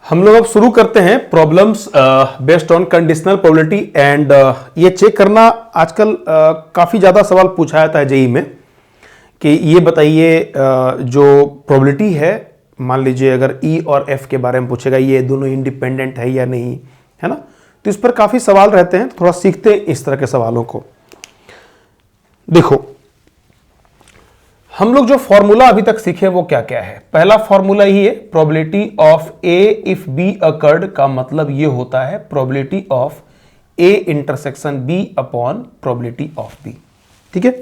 हम लोग अब शुरू करते हैं problems based on conditional probability and ये चेक करना आजकल काफ़ी ज़्यादा सवाल पूछा जाता है जेई में कि ये बताइए जो प्रोबेबिलिटी है, मान लीजिए अगर ई और एफ के बारे में पूछेगा ये दोनों इंडिपेंडेंट है या नहीं, है ना। तो इस पर काफ़ी सवाल रहते हैं, तो थोड़ा सीखते हैं इस तरह के सवालों को। देखो हम लोग जो फॉर्मूला अभी तक सीखे वो क्या क्या है। पहला फॉर्मूला ही है probability of A if B occurred, का मतलब ये होता है probability of A intersection B upon probability of B. ठीक है,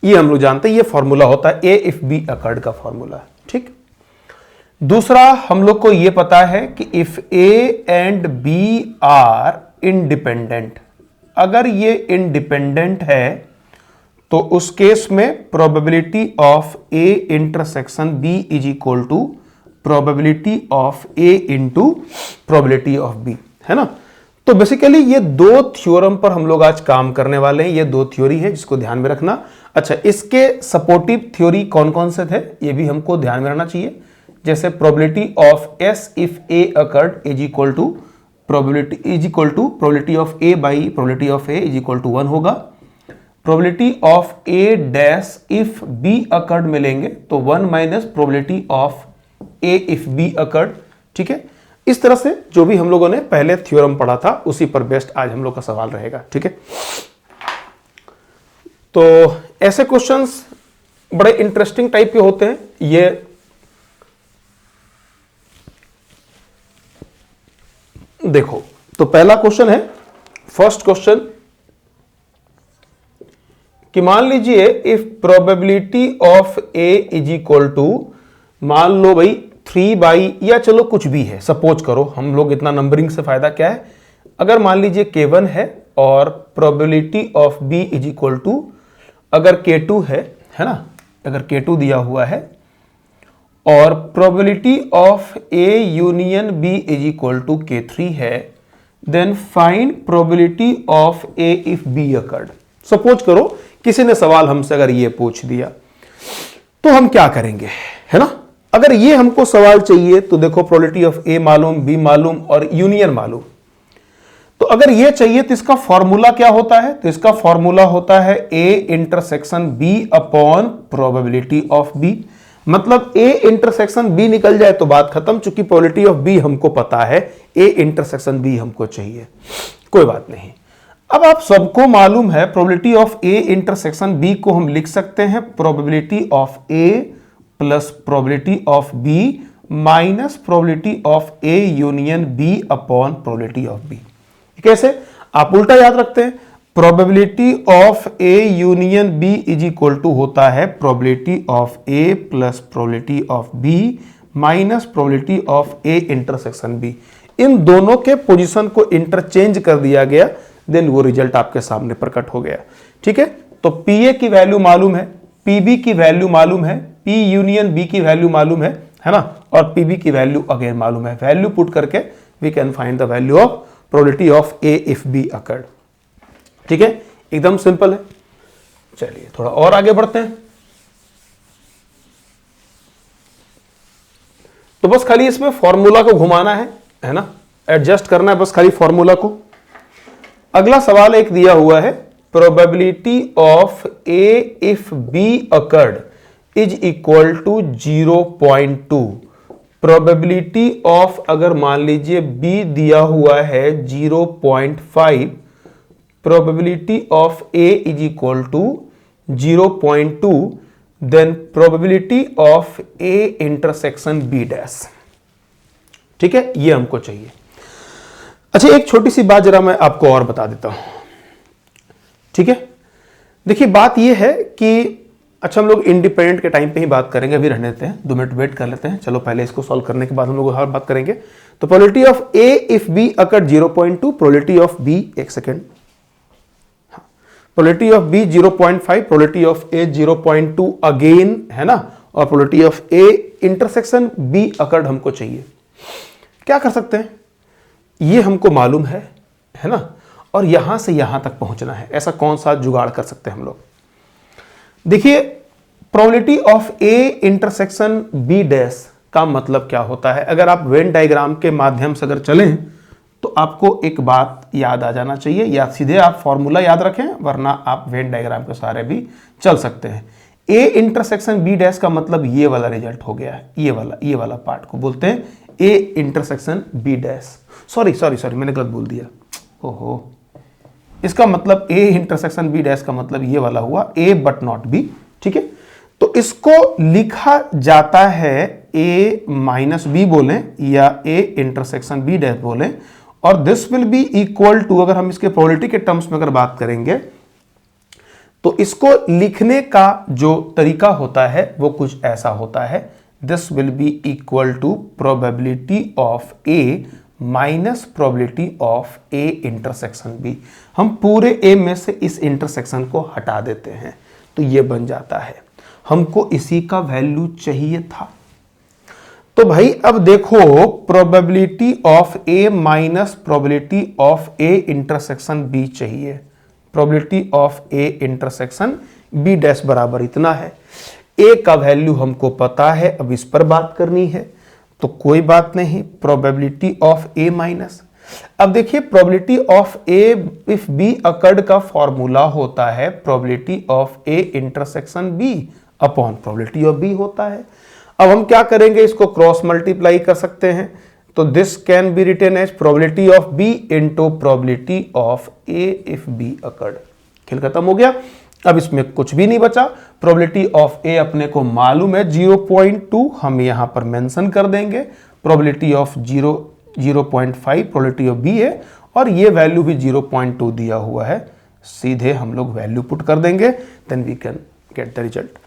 ये हम लोग जानते हैं, ये फॉर्मूला होता है ए इफ बी अकर्ड का फॉर्मूला। ठीक, दूसरा हम लोग को ये पता है कि if A and B are independent, अगर ये इंडिपेंडेंट है तो उस केस में probability of A intersection B is equal to probability of A into probability of B, है ना। तो बेसिकली ये दो थ्योरम पर हम लोग आज काम करने वाले हैं। ये दो थ्योरी है जिसको ध्यान में रखना। अच्छा, इसके सपोर्टिव थ्योरी कौन कौन से थे ये भी हमको ध्यान में रखना चाहिए। जैसे probability of S if A occurred is equal to probability of A by probability of A is equal to 1 होगा। Probability of A dash if B occurred मिलेंगे तो 1 minus probability of A if B occurred. ठीक है, इस तरह से जो भी हम लोगों ने पहले थ्योरम पढ़ा था उसी पर बेस्ड आज हम लोग का सवाल रहेगा। ठीक है, तो ऐसे क्वेश्चंस बड़े इंटरेस्टिंग टाइप के होते हैं। ये देखो, तो पहला क्वेश्चन है, फर्स्ट क्वेश्चन कि मान लीजिए if probability of A is equal to, मान लो भाई 3 बाई या चलो कुछ भी है, सपोज करो, हम लोग इतना नंबरिंग से फायदा क्या है। अगर मान लीजिए K1 है और probability of B is equal to अगर K2 है ना, अगर K2 दिया हुआ है और probability of A union B is equal to K3 है, then find probability of A if B occurred. Suppose करो किसी ने सवाल हमसे अगर ये पूछ दिया तो हम क्या करेंगे, है ना। अगर ये हमको सवाल चाहिए तो देखो प्रोबेबिलिटी ऑफ ए मालूम, बी मालूम और यूनियन मालूम। तो अगर ये चाहिए तो इसका फॉर्मूला क्या होता है, तो इसका फॉर्मूला होता है A intersection B upon probability of B. मतलब ए इंटरसेक्शन बी निकल जाए तो बात खत्म, चूंकि प्रोबेबिलिटी ऑफ बी हमको पता है, ए इंटरसेक्शन बी हमको चाहिए, कोई बात नहीं। अब आप सबको मालूम है probability of A intersection B को हम लिख सकते हैं probability of A plus probability of B minus probability of A union B upon probability of B. कैसे? आप उल्टा याद रखते हैं, probability of A union B is equal to होता है probability of A plus probability of B minus probability of A intersection B. इन दोनों के पोजीशन को इंटरचेंज कर दिया गया, देन वो रिजल्ट आपके सामने प्रकट हो गया। ठीक है, तो पी ए की वैल्यू मालूम है, पी बी की वैल्यू मालूम है, पी यूनियन बी की वैल्यू मालूम है ना, और पी बी की वैल्यू अगेन मालूम है। वैल्यू पुट करके we can find the value of probability of A if B occurred. ठीक है, एकदम सिंपल है। चलिए थोड़ा और आगे बढ़ते हैं। तो बस खाली इसमें फॉर्मूला को घुमाना है ना, एडजस्ट करना है बस खाली फॉर्मूला को। अगला सवाल एक दिया हुआ है, probability of A if B occurred is equal to 0.2। Probability of, अगर मान लीजिए बी दिया हुआ है 0.5, probability of A is equal to 0.2, then probability of A intersection B dash. ठीक है, ये हमको चाहिए। अच्छा, एक छोटी सी बात जरा मैं आपको और बता देता हूं। ठीक है, देखिए बात यह है कि अच्छा हम लोग इंडिपेंडेंट के टाइम पे ही बात करेंगे, अभी रहने देते हैं, 2 मिनट वेट कर लेते हैं। चलो पहले इसको सॉल्व करने के बाद हम लोग हर बात करेंगे। तो probability of A if B occurred 0.2, probability of B, एक second, probability of B 0.5, probability of A 0.2 again, है ना, और probability of A intersection B occurred हमको चाहिए। क्या कर सकते हैं, ये हमको मालूम है ना, और यहां से यहां तक पहुंचना है। ऐसा कौन सा जुगाड़ कर सकते हैं हम लोग? देखिए probability of A intersection B dash का मतलब क्या होता है। अगर आप वेन डायग्राम के माध्यम से अगर चलें तो आपको एक बात याद आ जाना चाहिए, या सीधे आप फॉर्मूला याद रखें, वरना आप वेन डायग्राम के सहारे भी चल सकते हैं। ए इंटरसेक्शन बी डैश का मतलब ये वाला रिजल्ट हो गया है, ये वाला पार्ट को बोलते हैं A intersection B dash. Sorry मैंने गलत बोल दिया, ओहो। इसका मतलब ए इंटरसेक्शन बी डैश का मतलब ये वाला हुआ, ए बट नॉट बी, ठीक है। तो इसको लिखा जाता है ए माइनस बी बोलें या ए इंटरसेक्शन बी डैश बोलें, और this will be equal to, अगर हम इसके प्रोबेबिलिटी के टर्म्स में अगर बात करेंगे तो इसको लिखने का जो तरीका होता है वो कुछ ऐसा होता है, this will be equal to probability of A minus probability of A intersection B. हम पूरे ए में से इस इंटरसेक्शन को हटा देते हैं तो ये बन जाता है। हमको इसी का वैल्यू चाहिए था। तो भाई अब देखो, probability of A minus probability of A intersection B चाहिए। Probability of A intersection B dash बराबर इतना है। ए का वैल्यू हमको पता है, अब इस पर बात करनी है तो कोई बात नहीं, प्रोबेबिलिटी ऑफ ए माइनस। अब देखिए, probability of A if B occurred का फॉर्मूला होता है probability of A intersection B upon probability of B होता है। अब हम क्या करेंगे, इसको क्रॉस मल्टीप्लाई कर सकते हैं, तो this can be written as probability of B into probability of A if B occurred. खेल खत्म हो गया। अब इसमें कुछ भी नहीं बचा। प्रोबेबिलिटी ऑफ ए अपने को मालूम है 0.2, हम यहां पर मेंशन कर देंगे। Probability of 0.5 probability of B है, और ये वैल्यू भी 0.2 दिया हुआ है। सीधे हम लोग वैल्यू पुट कर देंगे, then we can get the result.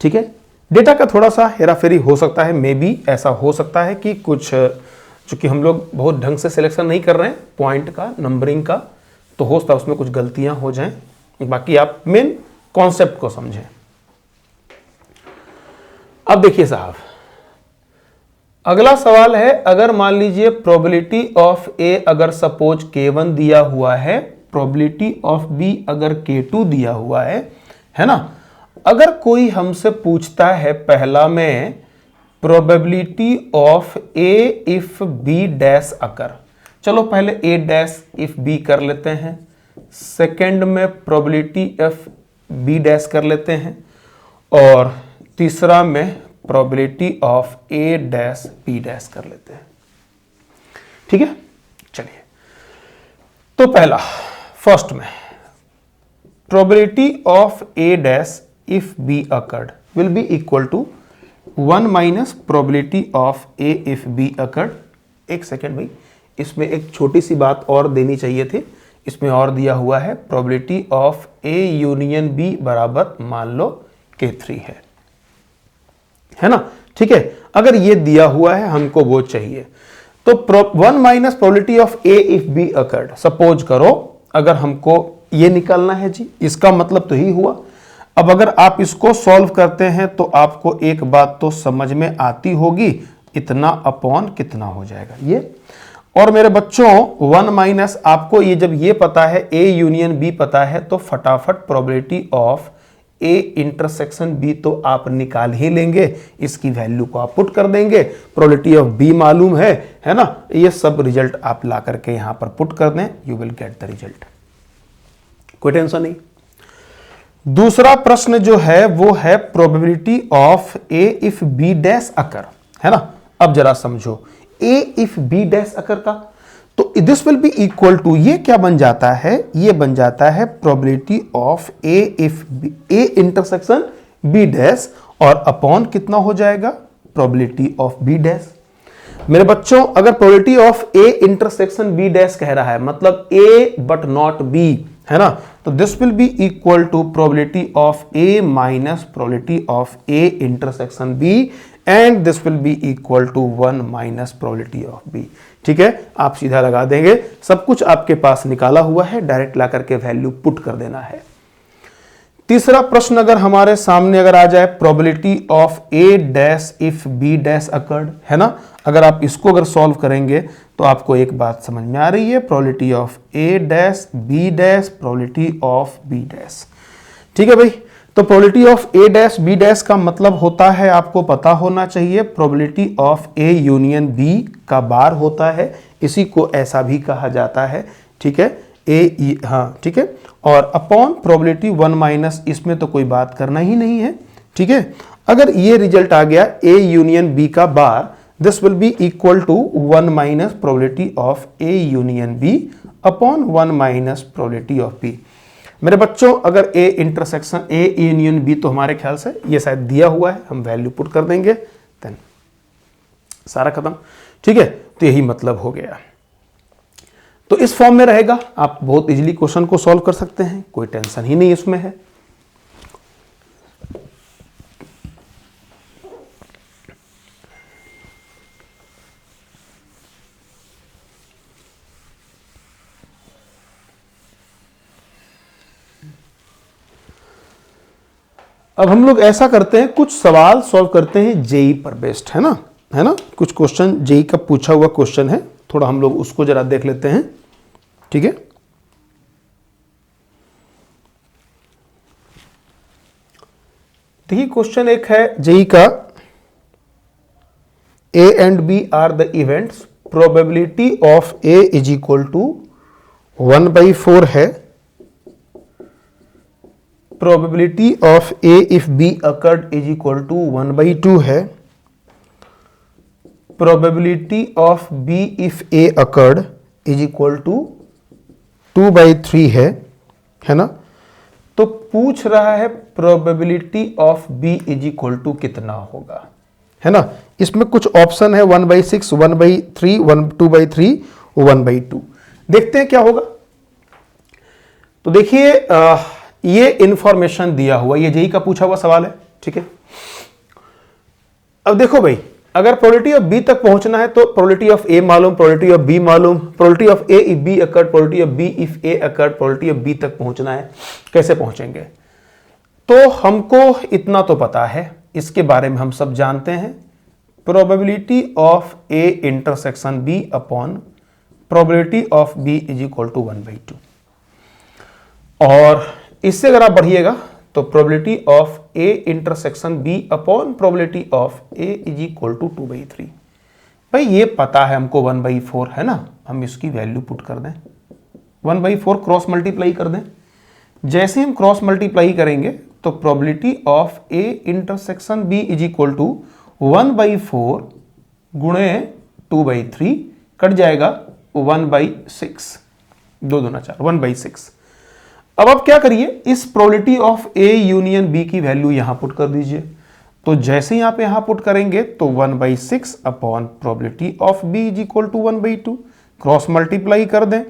ठीक है, डेटा का थोड़ा सा हेराफेरी हो सकता है, मे बी ऐसा हो सकता है कि कुछ, चूंकि हम लोग बहुत ढंग से सिलेक्शन नहीं कर रहे हैं पॉइंट का, नंबरिंग का, तो हो सकता है उसमें कुछ गलतियां हो जाएं। बाकी आप मेन कॉन्सेप्ट को समझें। अब देखिए साहब, अगला सवाल है, अगर मान लीजिए प्रोबेबिलिटी ऑफ ए अगर सपोज K1 दिया हुआ है, प्रोबेबिलिटी ऑफ बी अगर K2 दिया हुआ है ना। अगर कोई हमसे पूछता है पहला में probability of A if B dash occur, चलो पहले ए डैश इफ बी कर लेते हैं, सेकंड में प्रोबेबिलिटी ऑफ बी डैश कर लेते हैं, और तीसरा में probability of A dash B dash कर लेते हैं। ठीक है, चलिए। तो पहला, फर्स्ट में probability of A dash if B occurred will be equal to 1 minus probability of A if B occurred. एक सेकेंड भाई, इसमें एक छोटी सी बात और देनी चाहिए थी। इसमें और दिया हुआ है probability of A union B बराबर मान लो K3 है ना। ठीक है, अगर ये दिया हुआ है हमको वो चाहिए, तो 1 minus probability of A if B occurred, suppose करो अगर हमको ये निकालना है जी, इसका मतलब तो ही हुआ। अब अगर आप इसको सॉल्व करते हैं तो आपको एक बात तो समझ में आती होगी, इतना अपॉन कितना हो जाएगा ये। और मेरे बच्चों 1 माइनस, आपको ये जब ये पता है ए यूनियन बी पता है, तो फटाफट probability of A intersection B तो आप निकाल ही लेंगे, इसकी वैल्यू को आप पुट कर देंगे। प्रोबेबिलिटी ऑफ बी मालूम है ना। ये सब रिजल्ट आप ला करके यहां पर पुट कर दें, you will get the result, कोई टेंशन नहीं। दूसरा प्रश्न जो है वो है probability of A if B dash occur, है ना। अब जरा समझो, A if B dash occur का, तो this will be equal to, ये क्या बन जाता है, ये बन जाता है probability of A if A intersection B dash, और अपॉन कितना हो जाएगा, प्रोबेबिलिटी ऑफ बी डैश। मेरे बच्चों, अगर probability of A intersection B dash कह रहा है, मतलब ए बट नॉट बी, है ना, तो this will be equal to probability of A minus probability of A intersection B, and this will be equal to 1 minus probability of B. ठीक है, आप सीधा लगा देंगे, सब कुछ आपके पास निकाला हुआ है, डायरेक्ट ला करके वैल्यू पुट कर देना है। तीसरा प्रश्न अगर हमारे सामने अगर आ जाए, probability of A dash if B dash occurred, है ना। अगर आप इसको अगर सॉल्व करेंगे तो आपको एक बात समझ में आ रही है, probability of A dash B dash probability of B dash. ठीक है भाई, तो probability of A dash B dash का मतलब होता है, आपको पता होना चाहिए, probability of A union B का बार होता है, इसी को ऐसा भी कहा जाता है, ठीक है, ए, हाँ ठीक है, और अपॉन प्रोबेबिलिटी 1 माइनस, इसमें तो कोई बात करना ही नहीं है, ठीक है। अगर ये रिजल्ट आ गया ए यूनियन बी का bar, this will be equal to 1 minus probability of A union B upon 1 minus probability of B. मेरे बच्चों, अगर A intersection A union B, तो हमारे ख्याल से ये शायद दिया हुआ है, हम वैल्यू पुट कर देंगे, देन सारा खत्म, ठीक है। तो यही मतलब हो गया। तो इस फॉर्म में रहेगा, आप बहुत इजीली क्वेश्चन को सॉल्व कर सकते हैं, कोई टेंशन ही नहीं इसमें है। अब हम लोग ऐसा करते हैं, कुछ सवाल सॉल्व करते हैं जेई पर बेस्ड, है ना, कुछ क्वेश्चन जेई का पूछा हुआ क्वेश्चन है, थोड़ा हम लोग उसको जरा देख लेते हैं, ठीक है। देखिए क्वेश्चन एक है जेई का, A and B are the events, probability of A is equal to 1/4 है, probability of A if B occurred is equal to 1/2 है, probability of B if A occurred is equal to 2/3 है ना। तो पूछ रहा है probability of B is equal to कितना होगा, है ना। इसमें कुछ ऑप्शन है 1/6, 1/3, 2/3, 1/2। देखते हैं क्या होगा। तो देखिए ये इंफॉर्मेशन दिया हुआ, ये जेई का पूछा हुआ सवाल है, ठीक है। अब देखो भाई, अगर प्रोबेबिलिटी ऑफ बी तक पहुंचना है तो प्रोबेबिलिटी ऑफ ए मालूम, प्रोबेबिलिटी ऑफ बी मालूम, probability of A if B occurred, probability of B if A occurred, probability of B तक पहुंचना है, कैसे पहुंचेंगे। तो हमको इतना तो पता है, इसके बारे में हम सब जानते हैं, probability of A intersection B upon probability of B is equal to 1/2। और इससे अगर आप बढ़िएगा तो probability of A intersection B upon probability of A is equal to 2/3। भाई ये पता है हमको 1/4 है ना, हम इसकी वैल्यू पुट कर दें, 1/4 क्रॉस मल्टीप्लाई कर दें। जैसे हम क्रॉस मल्टीप्लाई करेंगे तो probability of A intersection B is equal to 1/4 गुणे 2/3 कट जाएगा 1/6, 2 दूना 4, 1/6। अब आप क्या करिए, इस probability of A union B की वैल्यू यहां पुट कर दीजिए। तो जैसे ही आप यहां पुट करेंगे तो 1/6 upon probability of B is equal to 1/2, cross multiply कर दें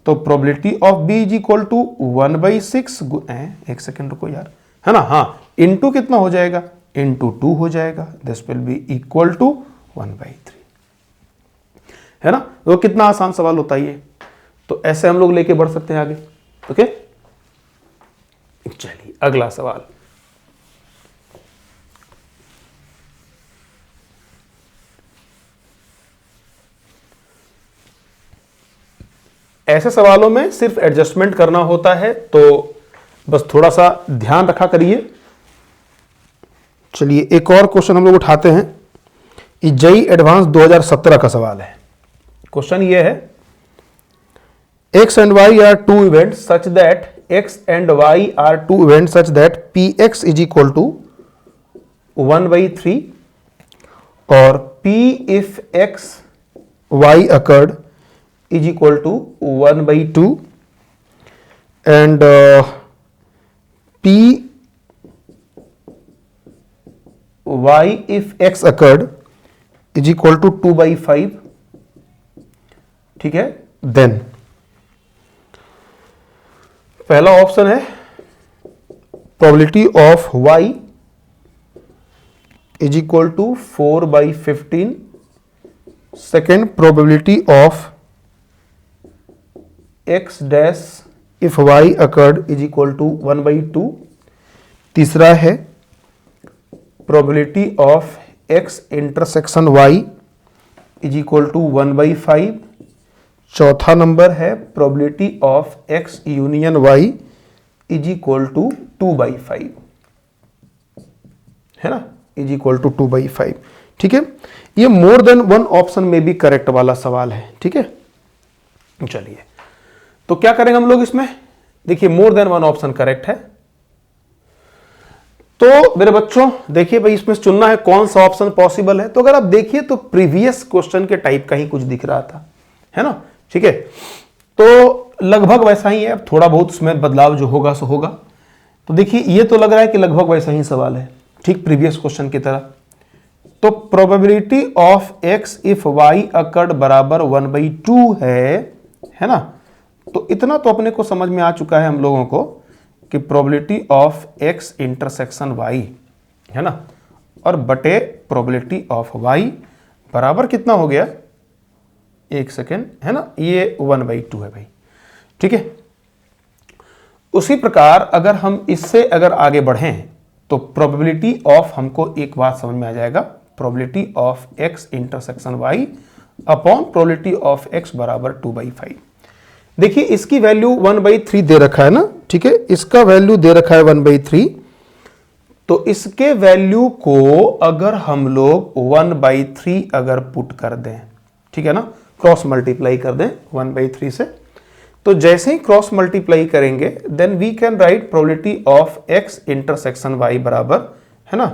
तो probability of B is equal to 1/6, एक सेकेंड रुको यार, है ना, हाँ, इंटू कितना हो जाएगा, इंटू 2 हो जाएगा, this will be equal to 1/3, है ना। तो कितना आसान सवाल होता है ये। तो ऐसे हम लोग लेके बढ़ सकते हैं आगे, ओके। चलिए अगला सवाल, ऐसे सवालों में सिर्फ एडजस्टमेंट करना होता है, तो बस थोड़ा सा ध्यान रखा करिए। चलिए एक और क्वेश्चन हम लोग उठाते हैं, जेईई एडवांस 2017 का सवाल है। क्वेश्चन ये है, x and y are two events such that x and y are two events such that px is equal to 1/3 और p if x y occurred is equal to 1/2 and p y if x occurred is equal to 2/5, ठीक है। Then पहला option है probability of y is equal to 4/15, second probability of x dash if y occurred is equal to 1/2, तीसरा है probability of x intersection y is equal to 1/5, चौथा number है probability of x union y is equal to 2/5। है ना, is equal to 2/5। ठीक है, ये more than one option में भी करेक्ट वाला सवाल है। ठीक है, चलिए तो क्या करेंगे हम लोग इसमें, देखिए more than one option correct है, तो मेरे बच्चों देखिए भाई इसमें चुनना है कौन सा ऑप्शन पॉसिबल है। तो अगर आप देखिए तो प्रीवियस क्वेश्चन के टाइप का ही कुछ दिख रहा था, है ना। ठीक है, तो लगभग वैसा ही है, अब थोड़ा बहुत उसमें बदलाव जो होगा सो होगा। तो देखिए ये तो लग रहा है कि लगभग वैसा ही सवाल है, ठीक प्रीवियस क्वेश्चन की तरह। तो probability of x if y occurred बराबर 1/2 है ना। तो इतना तो अपने को समझ में आ चुका है हम लोगों को कि probability of x intersection y, है ना, और बटे प्रोबेबिलिटी ऑफ वाई बराबर कितना हो गया, एक सेकेंड, है ना, ये 1/2 है भाई। ठीक है, उसी प्रकार अगर हम इससे अगर आगे बढ़ें तो प्रोबेबिलिटी ऑफ, हमको एक बात समझ में आ जाएगा, probability of x intersection y upon probability of x बराबर 2/5। देखिए इसकी वैल्यू 1/3 दे रखा है ना। ठीक है, इसका वैल्यू दे रखा है 1/3, तो इसके वैल्यू को अगर हम लोग 1/3 अगर पुट कर दें, ठीक है ना, क्रॉस मल्टीप्लाई कर दें 1/3 से, तो जैसे ही क्रॉस मल्टीप्लाई करेंगे then we can write probability of x intersection y बराबर, है ना,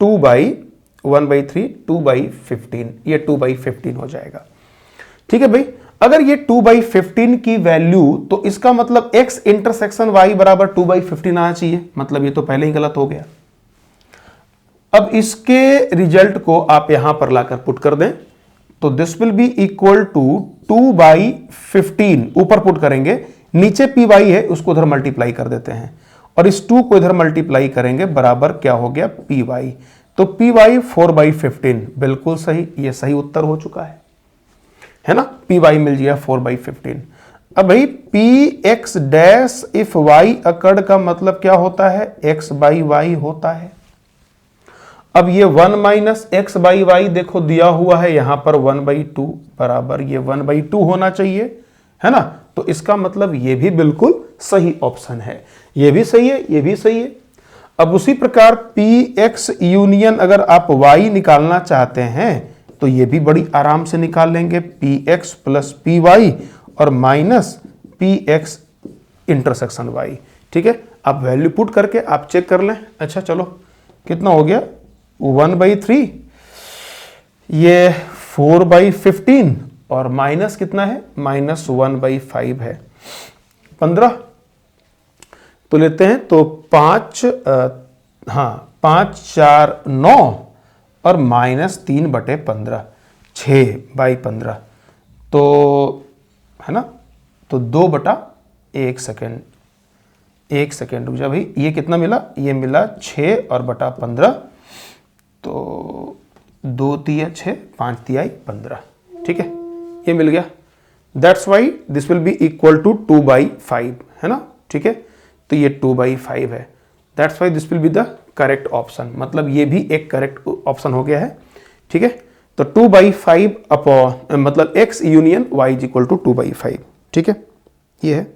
2/1/3 2/15, ये 2/15 हो जाएगा। ठीक है भाई, अगर ये 2/15 की वैल्यू, तो इसका मतलब x इंटरसेक्शन y बराबर 2/15 आना चाहिए, मतलब ये तो पहले ही गलत हो गया। अब इसके रिजल्ट को आप यहां पर लाकर पुट कर दें, तो this will be equal to 2/15, ऊपर पुट करेंगे, नीचे पी वाई है उसको उधर मल्टीप्लाई कर देते हैं, और इस 2 को इधर मल्टीप्लाई करेंगे, बराबर क्या हो गया, पी वाई। तो पी वाई 4/15, बिल्कुल सही, ये सही उत्तर हो चुका है ना, पी वाई मिल गया 4/15। अब भाई P x dash if y occurred का मतलब क्या होता है, x/y होता है। अब ये 1 माइनस x/y देखो दिया हुआ है यहां पर 1/2 बराबर ये 1/2 होना चाहिए, है ना। तो इसका मतलब ये भी बिल्कुल सही ऑप्शन है, ये भी सही है, ये भी सही है। अब उसी प्रकार पी एक्स यूनियन अगर आप y निकालना चाहते हैं तो ये भी बड़ी आराम से निकाल लेंगे, P X plus P Y और minus P X intersection Y. ठीक है, आप वैल्यू पुट करके आप चेक कर लें। अच्छा चलो कितना हो गया, 1/3, ये 4/15 और माइनस कितना है, माइनस 1/5 है, 15। तो लेते हैं तो 5 5 4 9 और माइनस 3/15, 6/15, तो है ना, तो 2/1 सेकेंड, 1 सेकेंड रुक जा भाई, ये कितना मिला, ये मिला 6 और बटा 15, तो 2 तिया 6 5 तिया 15। ठीक है, ये मिल गया, that's why this will be equal to 2/5, है ना। ठीक है, तो ये 2/5 है, that's why this will be the correct option, मतलब ये भी एक करेक्ट ऑप्शन हो गया है। ठीक है, तो 2/5 अपॉन मतलब x union y is equal to 2/5। ठीक है, ये है।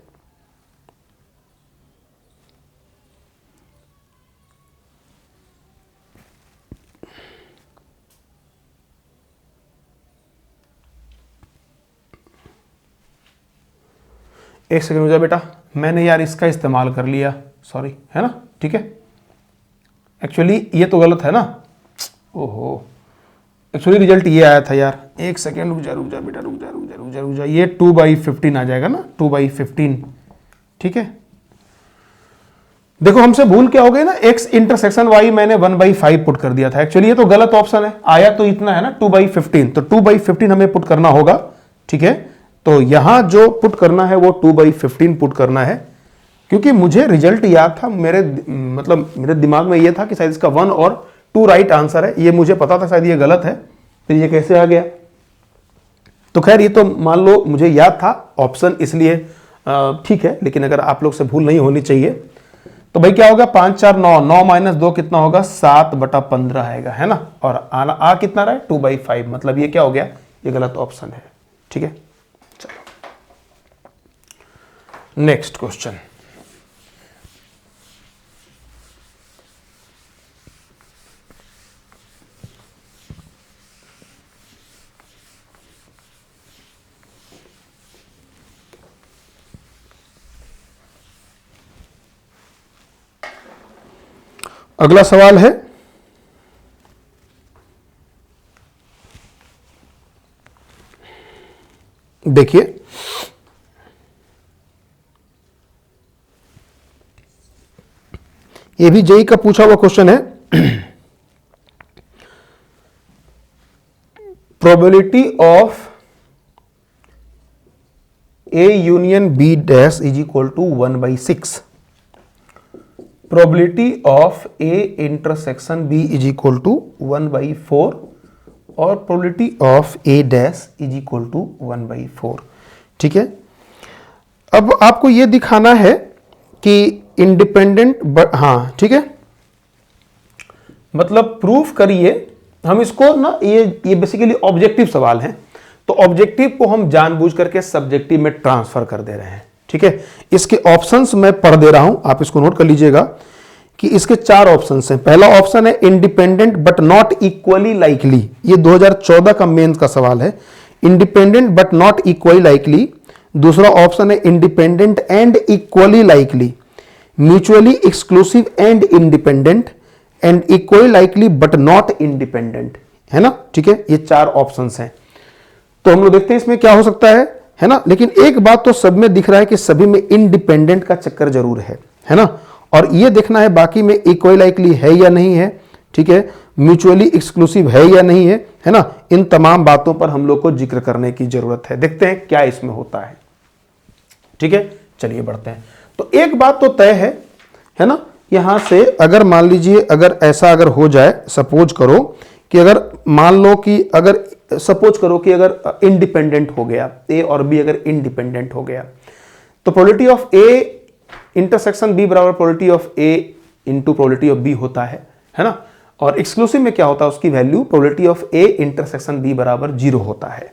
एक सेकंड हो जाए बेटा, मैंने यार इसका इस्तेमाल कर लिया, सॉरी, है ना। ठीक है, एक्चुअली ये तो गलत है ना, ओहो, एक्चुअली रिजल्ट ये आया था यार, एक सेकेंड रुक जा बेटा, रुक जा, ये 2/15 आ जाएगा ना, 2/15। ठीक है, देखो हमसे भूल क्या हो गई ना, x इंटरसेक्शन y मैंने 1/5 पुट कर दिया था, एक्चुअली ये तो गलत ऑप्शन है, आया तो इतना है ना 2/15, तो 2/15 हमें पुट करना होगा। ठीक है, तो यहां जो पुट करना है वो 2/15 पुट करना है, क्योंकि मुझे रिजल्ट याद था, मेरे दिमाग में ये था कि शायद इसका 1 और 2 राइट आंसर है, ये मुझे पता था शायद ये गलत है, फिर ये कैसे आ गया। तो खैर ये तो मान लो मुझे याद था ऑप्शन, इसलिए ठीक है, लेकिन अगर आप लोग से भूल नहीं होनी चाहिए। तो भाई क्या होगा, 5 4 9, 9 माइनस 2 कितना होगा, 7/15 आएगा, है ना, और आ कितना रहा है, 2/5, मतलब ये क्या हो गया, ये गलत ऑप्शन है। ठीक है, चलो नेक्स्ट क्वेश्चन। अगला सवाल है, देखिए ये भी जेई का पूछा हुआ क्वेश्चन है। Probability of A union B dash is equal to 1/6. Probability of A intersection B is equal to 1/4 और probability of A dash is equal to 1/4। ठीक है, अब आपको यह दिखाना है कि इंडिपेंडेंट, हाँ ठीक है, मतलब प्रूफ करिए। हम इसको ना, ये बेसिकली ऑब्जेक्टिव सवाल है, तो ऑब्जेक्टिव को हम जानबूझ करके सब्जेक्टिव में ट्रांसफर कर दे रहे हैं। ठीक है, इसके ऑप्शंस मैं पढ़ दे रहा हूं, आप इसको नोट कर लीजिएगा कि इसके 4 ऑप्शंस हैं। पहला ऑप्शन है independent but not equally likely, ये 2014 का मेंस का सवाल है। Independent but not equally likely. दूसरा ऑप्शन है independent and equally likely, mutually exclusive and independent, and equally likely but not independent, है ना। ठीक है, ये 4 ऑप्शंस हैं। तो हम लोग देखते हैं इसमें क्या हो सकता है ना। लेकिन एक बात तो सब में दिख रहा है कि सभी में इंडिपेंडेंट का चक्कर जरूर है ना। और ये देखना है बाकी में इक्वली लाइकली है या नहीं है, ठीक है, म्यूचुअली एक्सक्लूसिव है या नहीं है ना। इन तमाम बातों पर हम लोग को जिक्र करने की जरूरत है। देखते हैं क्या इसमें होता है। ठीक है, चलिए बढ़ते हैं। तो एक बात तो तय है ना, यहां से अगर मान लीजिए अगर ऐसा अगर हो जाए, सपोज करो कि अगर मान लो कि अगर सपोज करो कि अगर इंडिपेंडेंट हो गया, ए और बी अगर इंडिपेंडेंट हो गया, तो probability of A intersection B बराबर probability of A into probability of B होता है ना। और एक्सक्लूसिव में क्या होता है, उसकी value probability of A intersection B बराबर 0 होता है।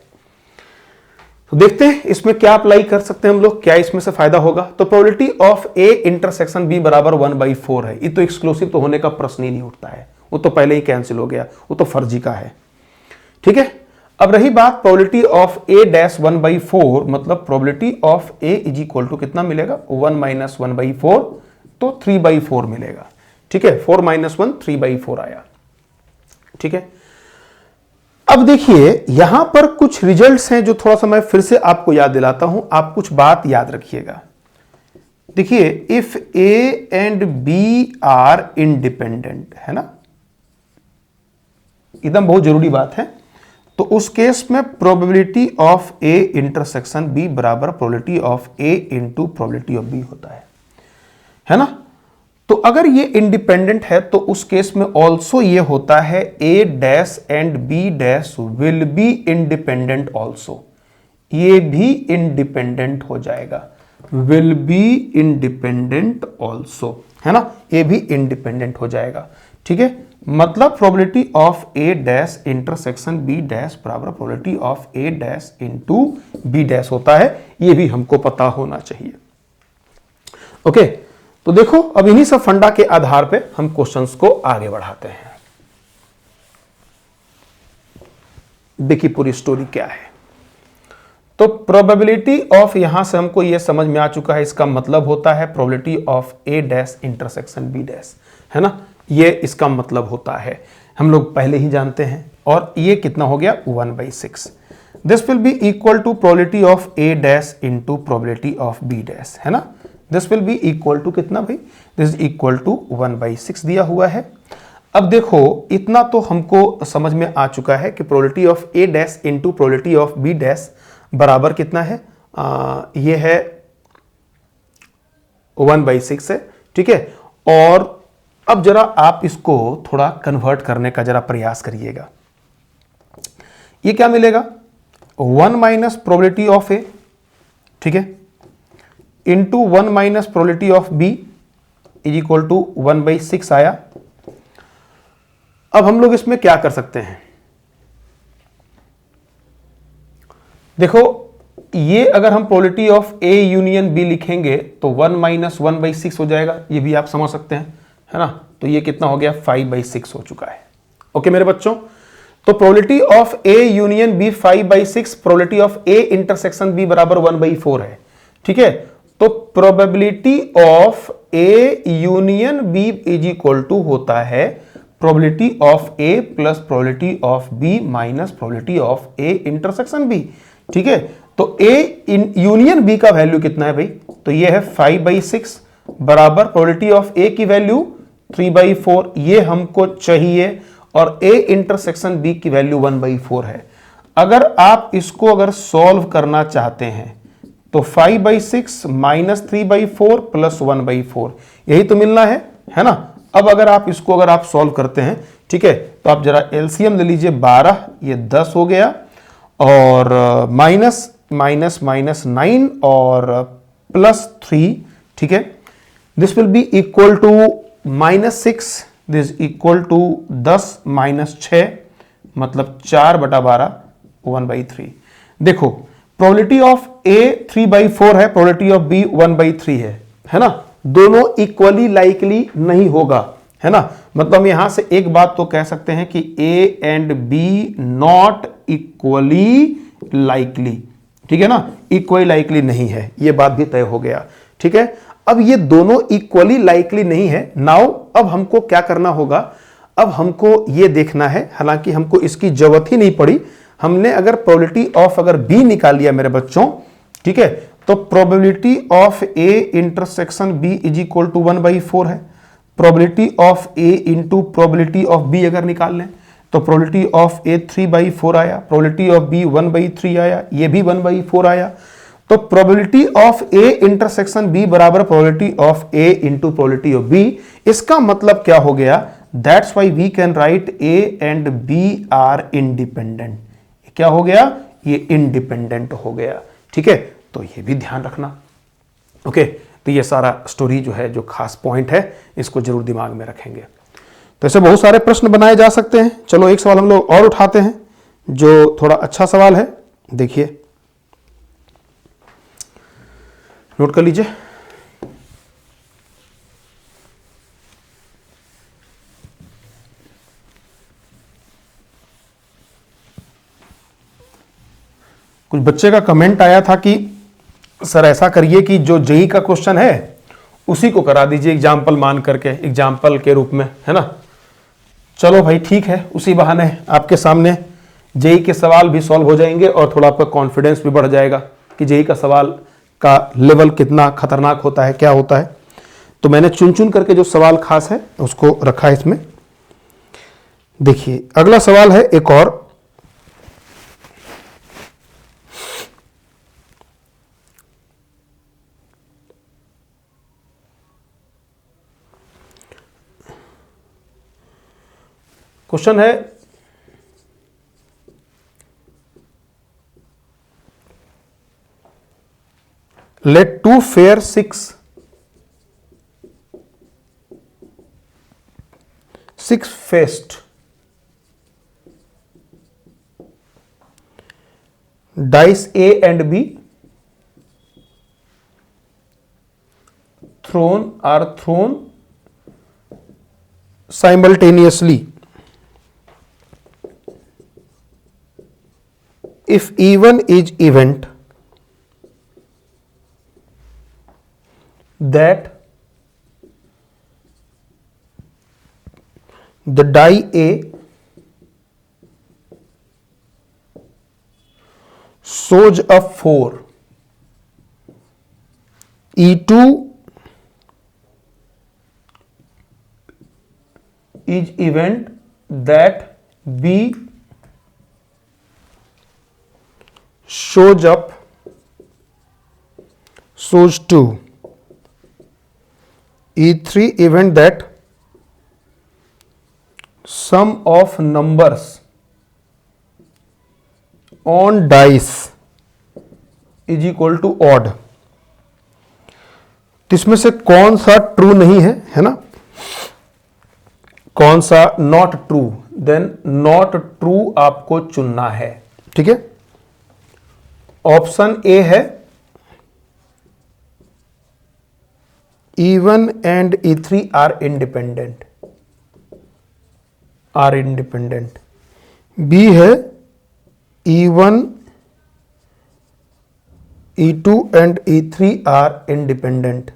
तो देखते हैं इसमें क्या अप्लाई कर सकते हैं हम लोग, क्या इसमें से फायदा होगा। तो probability of A intersection B बराबर 1/4 है। ये तो एक्सक्लूसिव तो होने का प्रश्न ही नहीं उठता है, वो तो पहले ही कैंसिल हो गया, वो तो फर्जी का है। ठीक है, अब रही बात प्रोबेबिलिटी ऑफ ए डैश 1/4, मतलब probability of A is equal to कितना मिलेगा, 1 - 1/4, तो 3/4 मिलेगा। ठीक है, 4 - 1 3/4 आया। ठीक है, अब देखिए यहां पर कुछ रिजल्ट्स हैं जो थोड़ा सा मैं फिर से आपको याद दिलाता हूं, आप कुछ बात याद रखिएगा। देखिए, if A and B are independent, है ना, एकदम बहुत जरूरी बात है। तो उस केस में probability of A intersection B बराबर probability of A into probability of B होता है ना। तो अगर ये इंडिपेंडेंट है तो उस केस में ऑल्सो ये होता है A dash and B dash will be independent also, ये भी इंडिपेंडेंट हो जाएगा, विल बी इंडिपेंडेंट ऑल्सो, है ना, ये भी इंडिपेंडेंट हो जाएगा। ठीक है, मतलब probability of A dash intersection B dash बराबर probability of A dash into B dash होता है, ये भी हमको पता होना चाहिए। ओके, तो देखो अब इन्हीं सब फंडा के आधार पे हम क्वेश्चंस को आगे बढ़ाते हैं। देखिए पूरी स्टोरी क्या है। तो प्रोबेबिलिटी ऑफ, यहां से हमको यह समझ में आ चुका है, इसका मतलब होता है probability of A dash intersection B dash, है ना, ये इसका मतलब होता है, हम लोग पहले ही जानते हैं। और ये कितना हो गया, 1/6। This will be equal to probability of A dash into probability of B dash, है ना। This will be equal to कितना भाई, दिस इज इक्वल टू 1/6 दिया हुआ है। अब देखो इतना तो हमको समझ में आ चुका है कि probability of A dash into probability of B dash बराबर कितना है, ये है 1/6 है। ठीक है, और अब जरा आप इसको थोड़ा कन्वर्ट करने का जरा प्रयास करिएगा। ये क्या मिलेगा, 1 माइनस प्रोबेबिलिटी ऑफ ए, ठीक है, into 1 minus probability of B is equal to 1/6 आया। अब हम लोग इसमें क्या कर सकते हैं, देखो ये अगर हम probability of A union B लिखेंगे तो 1 माइनस 1/6 हो जाएगा, ये भी आप समझ सकते हैं, है ना। तो ये कितना हो गया, 5/6 हो चुका है। ओके मेरे बच्चों, तो probability of A union B 5/6, probability of A intersection B बराबर 1/4 है। ठीक है, तो probability of A union B is equal to होता है probability of A plus probability of B minus probability of A intersection B. ठीक है, तो ए इन यूनियन बी का वैल्यू कितना है भाई, तो ये है 5/6 बराबर प्रोबेबिलिटी ऑफ ए की वैल्यू 3/4, ये हमको चाहिए, और ए इंटरसेक्शन बी की वैल्यू 1/4 है। अगर आप इसको अगर सॉल्व करना चाहते हैं तो 5/6 माइनस 3/4 प्लस 1/4 यही तो मिलना है ना। अब अगर आप इसको अगर आप सॉल्व करते हैं, ठीक है, तो आप जरा एलसीएम ले लीजिए, 12 ये 10 हो गया, और माइनस माइनस माइनस 9 और प्लस 3, ठीक है, this will be equal to -6, this equal to 10 minus 6 मतलब 4/12 1/3। देखो प्रोबेबिलिटी ऑफ ए 3/4 है, प्रोबेबिलिटी ऑफ बी 1/3 है ना, दोनों इक्वली लाइकली नहीं होगा, है ना। मतलब हम यहां से एक बात तो कह सकते हैं कि A and B not equally likely, ठीक है ना, इक्वली लाइकली नहीं है, ये बात भी तय हो गया। ठीक है, अब ये दोनों इक्वली लाइकली नहीं है। नाउ अब हमको क्या करना होगा, अब हमको ये देखना है, हालांकि हमको इसकी जरूरत ही नहीं पड़ी, हमने अगर प्रोबेबिलिटी ऑफ अगर बी निकाल लिया मेरे बच्चों, ठीक है, तो probability of A intersection B is equal to 1/4 है। Probability of A into probability of B अगर निकाल लें तो प्रोबेबिलिटी ऑफ ए 3/4 आया, प्रोबेबिलिटी ऑफ बी 1/3 आया, ये भी 1/4 आया। तो probability of A intersection B बराबर probability of A into probability of B. इसका मतलब क्या हो गया, that's why we can write A and B are independent. क्या हो गया, ये इंडिपेंडेंट हो गया। ठीक है, तो ये भी ध्यान रखना। ओके, तो ये सारा स्टोरी जो है, जो खास पॉइंट है, इसको जरूर दिमाग में रखेंगे। तो ऐसे बहुत सारे प्रश्न बनाए जा सकते हैं। चलो एक सवाल हम लोग और उठाते हैं जो थोड़ा अच्छा सवाल है, देखिए, नोट कर लीजिए। कुछ बच्चे का कमेंट आया था कि सर ऐसा करिए कि जो जेई का क्वेश्चन है उसी को करा दीजिए एग्जाम्पल मान करके, एग्जाम्पल के रूप में, है ना। चलो भाई ठीक है, उसी बहाने आपके सामने जेई के सवाल भी सॉल्व हो जाएंगे और थोड़ा आपका कॉन्फिडेंस भी बढ़ जाएगा कि जेई का सवाल का लेवल कितना खतरनाक होता है, क्या होता है। तो मैंने चुन चुन करके जो सवाल खास है उसको रखा है इसमें। देखिए अगला सवाल है एक और, क्वेश्चन है let two fair six-faced dice A and B are thrown simultaneously. If even is event, that the die A shows up 4, E2 is event that B shows 2, E3 event that sum of numbers on dice is equal to odd। इसमें से कौन सा true नहीं है, है ना, कौन सा not true, then not true आपको चुनना है। ठीक है, ऑप्शन ए है E1 and E3 are independent, B है E1, E2 and E3 are independent,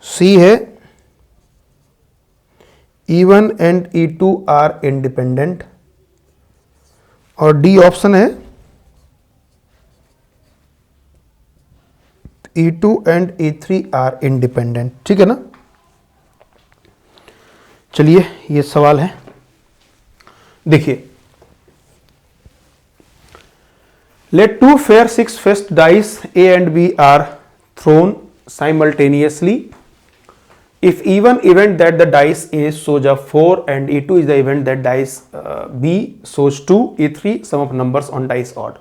C है E1 and E2 are independent, और डी ऑप्शन है E2 and E3 are independent. ठीक है ना। चलिए ये सवाल है, देखिए, let two fair 6 faced dice A and B are thrown simultaneously. If E1 event that the dice A shows a 4 and E2 is the event that dice B shows 2, E3 sum of numbers on dice odd.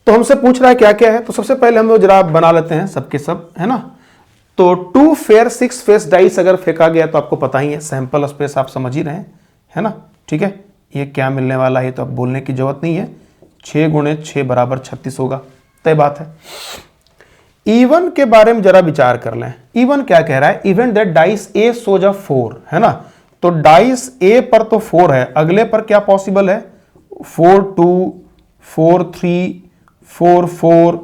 तो हमसे पूछ रहा है क्या क्या है, तो सबसे पहले हम लोग जरा बना लेते हैं सबके सब, है ना। तो 2 फेयर 6 फेस डाइस अगर फेंका गया तो आपको पता ही है, सैंपल स्पेस आप समझ ही रहे हैं, है ना। ठीक है, ये क्या मिलने वाला है तो अब बोलने की जरूरत नहीं है, 6 गुणे 6 बराबर 36 होगा, तय बात है। E1 के बारे में जरा विचार कर लें। E1 क्या कह रहा है, event that dice A shows अ 4, है ना। तो डाइस A पर तो 4 है, अगले पर क्या पॉसिबल है, 4 2 4 3 4 4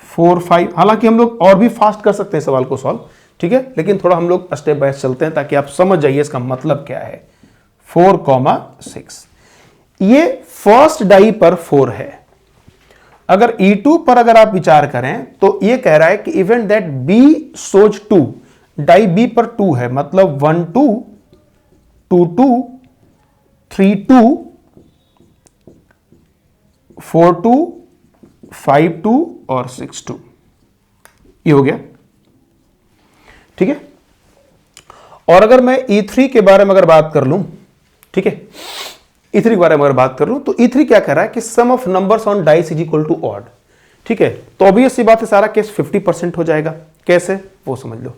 4 5। हालांकि हम लोग और भी फास्ट कर सकते हैं सवाल को सॉल्व, ठीक है, लेकिन थोड़ा हम लोग स्टेप बाय चलते हैं ताकि आप समझ जाइए इसका मतलब क्या है। 4, 6 ये फर्स्ट डाई पर 4 है। अगर E2 पर अगर आप विचार करें तो ये कह रहा है कि event that B shows 2, die B पर 2 है, मतलब 1 2 2 2 3 2 4 2 5 2 और 6 2, ये हो गया। ठीक है, और अगर मैं E3 के बारे में अगर बात कर लूं, ठीक है, E3 के बारे में अगर बात कर लूं तो E3 क्या कर रहा है कि sum of numbers on dice is equal to odd. ठीक है, तो ऑब्वियस सी बात है सारा केस 50% हो जाएगा। कैसे, वो समझ लो।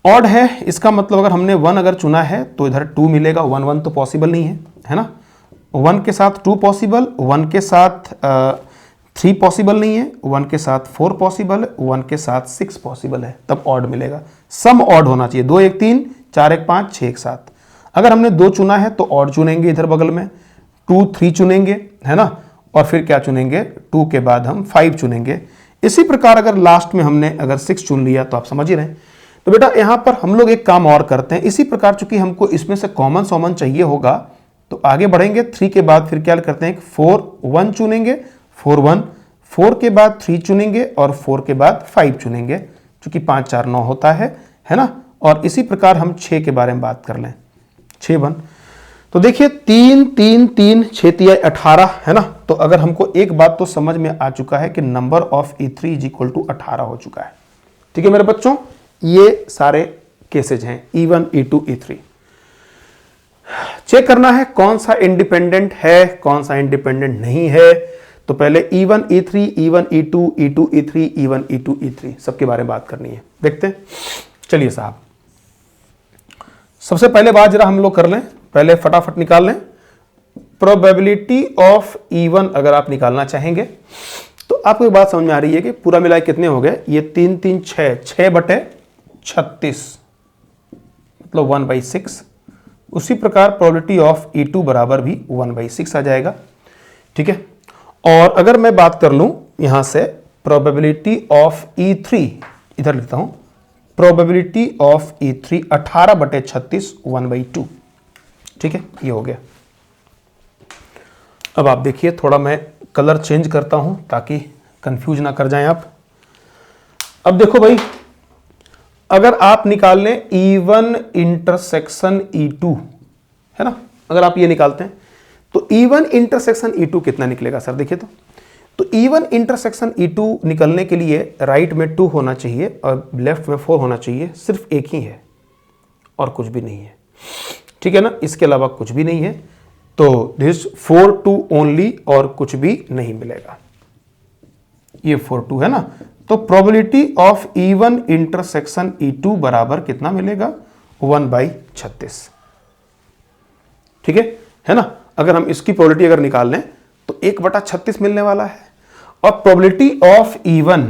ऑड है, इसका मतलब अगर हमने 1 अगर चुना है तो इधर 2 मिलेगा, 1 1 तो पॉसिबल नहीं है ना। 1 के साथ 2 पॉसिबल, 1 के साथ 3 पॉसिबल नहीं है, 1 के साथ 4 पॉसिबल है, 1 के साथ 6 पॉसिबल है, तब ऑड मिलेगा। सम ऑड होना चाहिए, 2 1 3 4 1 5 6 1 7। अगर हमने 2 चुना है तो ऑड चुनेंगे, इधर बगल में 2 3 चुनेंगे, है ना, और फिर क्या चुनेंगे, 2 के बाद हम 5 चुनेंगे। इसी प्रकार अगर लास्ट में हमने अगर 6 चुन लिया तो आप समझ ही रहे। तो बेटा यहां पर हम लोग एक काम और करते हैं, इसी प्रकार चूंकि हमको इसमें से कॉमन सॉमन चाहिए होगा तो आगे बढ़ेंगे। 3 के बाद फिर क्या करते हैं, 4 1 चुनेंगे, 4 1, 4 के बाद 3 चुनेंगे और 4 के बाद 5 चुनेंगे, चूंकि 5 4 9 होता है ना। और इसी प्रकार हम 6 के बारे में बात कर लें, 6 1। तो देखिए 3 3 3 6 3 18, है ना। तो अगर हमको एक बात तो समझ में आ चुका है कि number of E3 is equal to 18 हो चुका है। ठीक है मेरे बच्चों, ये सारे केसेज हैं E1 E2 E3। चेक करना है कौन सा इंडिपेंडेंट है, कौन सा इंडिपेंडेंट नहीं है। तो पहले E1 E3 E1 E2 E2 E3 E1 E2 E3 सबके बारे में बात करनी है, देखते हैं। चलिए साहब, सबसे पहले बात जरा हम लोग कर लें, पहले फटाफट निकाल लें। प्रोबेबिलिटी ऑफ E1 अगर आप निकालना चाहेंगे तो आपको एक बात समझ में आ रही है कि पूरा मिलाए कितने हो गए, ये 3 3 6 6 बटे 36 मतलब 1/6। उसी प्रकार प्रोबेबिलिटी ऑफ E2 बराबर भी 1/6 आ जाएगा। ठीक है, और अगर मैं बात कर लूं यहां से प्रोबेबिलिटी ऑफ E3, इधर लिखता हूं, प्रोबेबिलिटी ऑफ E3 18 बटे 36 1/2। ठीक है, ये हो गया। अब आप देखिए, थोड़ा मैं कलर चेंज करता हूं ताकि कंफ्यूज ना कर जाएं आप। अब देखो भाई, अगर आप निकाल लें E1 इंटरसेक्शन E2, है ना, अगर आप ये निकालते हैं तो E1 इंटरसेक्शन E2 कितना निकलेगा सर, देखिए तो E1 इंटरसेक्शन E2 निकलने के लिए राइट में 2 होना चाहिए और लेफ्ट में 4 होना चाहिए। सिर्फ एक ही है और कुछ भी नहीं है, ठीक है ना, इसके अलावा कुछ भी नहीं है। तो दिस 4 2 ओनली, और कुछ भी नहीं मिलेगा। ये 4 2 है ना। तो probability of E1 intersection E2 बराबर कितना मिलेगा, 1/36। ठीक है ना। अगर हम इसकी प्रोबेबिलिटी अगर निकाल लें तो 1/36 मिलने वाला है। और probability of E1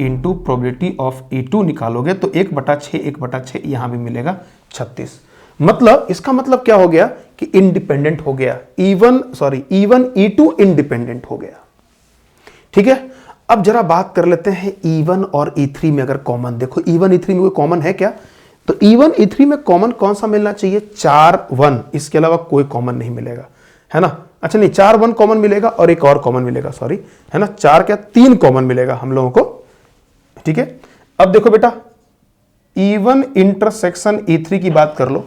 into probability of E2 निकालोगे तो 1/6 यहां भी मिलेगा 36। मतलब इसका मतलब क्या हो गया कि इंडिपेंडेंट हो गया, E1 E2 इंडिपेंडेंट हो गया। ठीक है, अब जरा बात कर लेते हैं E1 और E3 में अगर कॉमन, देखो E1 E3 में कोई कॉमन है क्या? तो E1 E3 में कॉमन कौन सा मिलना चाहिए? 4 1, इसके अलावा कोई कॉमन नहीं मिलेगा, है ना। अच्छा नहीं, 4 1 कॉमन मिलेगा और एक और कॉमन मिलेगा, सॉरी, है ना। 4 क्या 3 कॉमन मिलेगा हम लोगों को, ठीक है। अब देखो बेटा E1 इंटरसेक्शन E3 की बात कर लो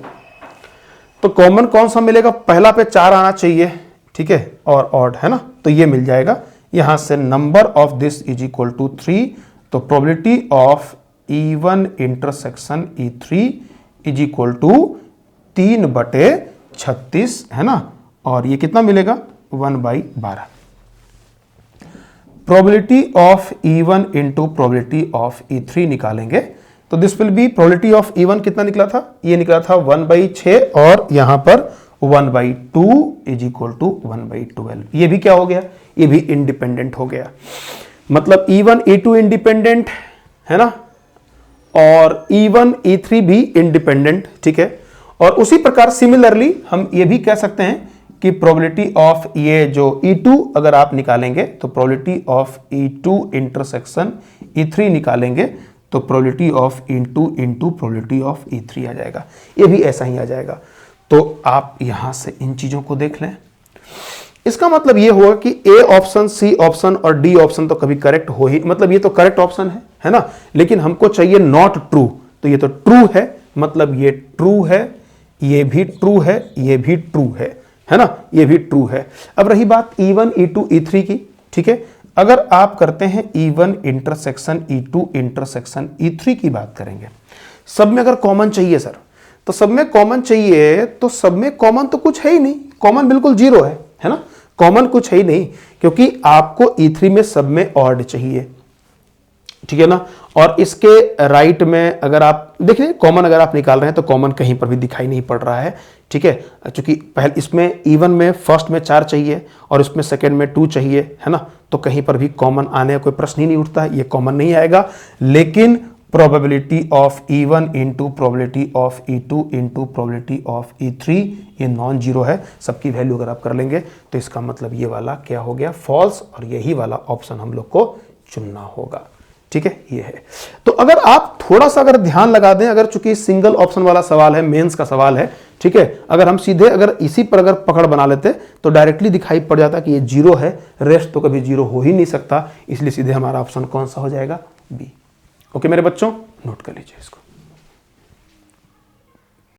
तो कॉमन कौन सा मिलेगा? पहला पे 4 आना चाहिए, ठीक है, और ऑड, है ना, तो ये मिल जाएगा। यहां से number of this is equal to 3, तो probability of E1 intersection E3 is equal to 3/36, है ना, और ये कितना मिलेगा? 1/12। Probability of E1 into probability of E3 निकालेंगे तो this will be probability of E1 कितना निकला था? ये निकला था 1/6 और यहां पर 1/2 इज इक्वल टू 1/12। ये भी क्या हो गया? ये भी इंडिपेंडेंट हो गया। मतलब E1 E2 इंडिपेंडेंट, है ना, और E1 E3 भी इंडिपेंडेंट, ठीक है। और उसी प्रकार सिमिलरली हम ये भी कह सकते हैं कि प्रोबेबिलिटी ऑफ ये जो E2 अगर आप निकालेंगे तो probability of E2 intersection E3 निकालेंगे तो probability of E2 into probability of E3 आ जाएगा। ये भी ऐसा ही आ जाएगा। तो आप यहां से इन चीजों को देख लें। इसका मतलब ये होगा कि ए ऑप्शन, सी ऑप्शन और डी ऑप्शन तो कभी करेक्ट हो ही, मतलब ये तो करेक्ट ऑप्शन है ना, लेकिन हमको चाहिए नॉट ट्रू, तो ये तो ट्रू है, मतलब ये ट्रू है, ये भी ट्रू है, ये भी ट्रू है ना, ये भी ट्रू है। अब रही बात E1 E2 E3 की, ठीक है। अगर आप करते हैं E1 intersection E2 intersection E3 की बात करेंगे, सब में अगर कॉमन चाहिए सर, तो सब में कॉमन चाहिए, तो सब में कॉमन तो कुछ है ही नहीं, कॉमन बिल्कुल जीरो है ना, कॉमन कुछ है ही नहीं, क्योंकि आपको E3 में सब में ऑड चाहिए, ठीक है ना। और इसके राइट में अगर आप देखिए कॉमन अगर आप निकाल रहे हैं तो कॉमन कहीं पर भी दिखाई नहीं पड़ रहा है, ठीक है, क्योंकि पहले इसमें E1 में फर्स्ट में 4 चाहिए और इसमें सेकंड में 2 चाहिए, है ना, तो कहीं पर भी कॉमन आने का कोई प्रश्न ही नहीं उठता है, ये कॉमन नहीं आएगा। लेकिन probability of E1 into probability of E2 into probability of E3 ये नॉन जीरो है, सबकी वैल्यू अगर आप कर लेंगे तो इसका मतलब ये वाला क्या हो गया? फॉल्स, और यही वाला ऑप्शन हम लोग को चुनना होगा, ठीक है, ये है। तो अगर आप थोड़ा सा अगर ध्यान लगा दें, अगर चूंकि सिंगल ऑप्शन वाला सवाल है, मेंस का सवाल है, ठीक है, अगर हम सीधे अगर इसी पर अगर पकड़ बना लेते तो डायरेक्टली दिखाई पड़ जाता कि ये जीरो है, रेस्ट तो कभी जीरो हो ही नहीं सकता, इसलिए सीधे हमारा ऑप्शन कौन सा हो जाएगा? बी। ओके मेरे बच्चों, नोट कर लीजिए इसको।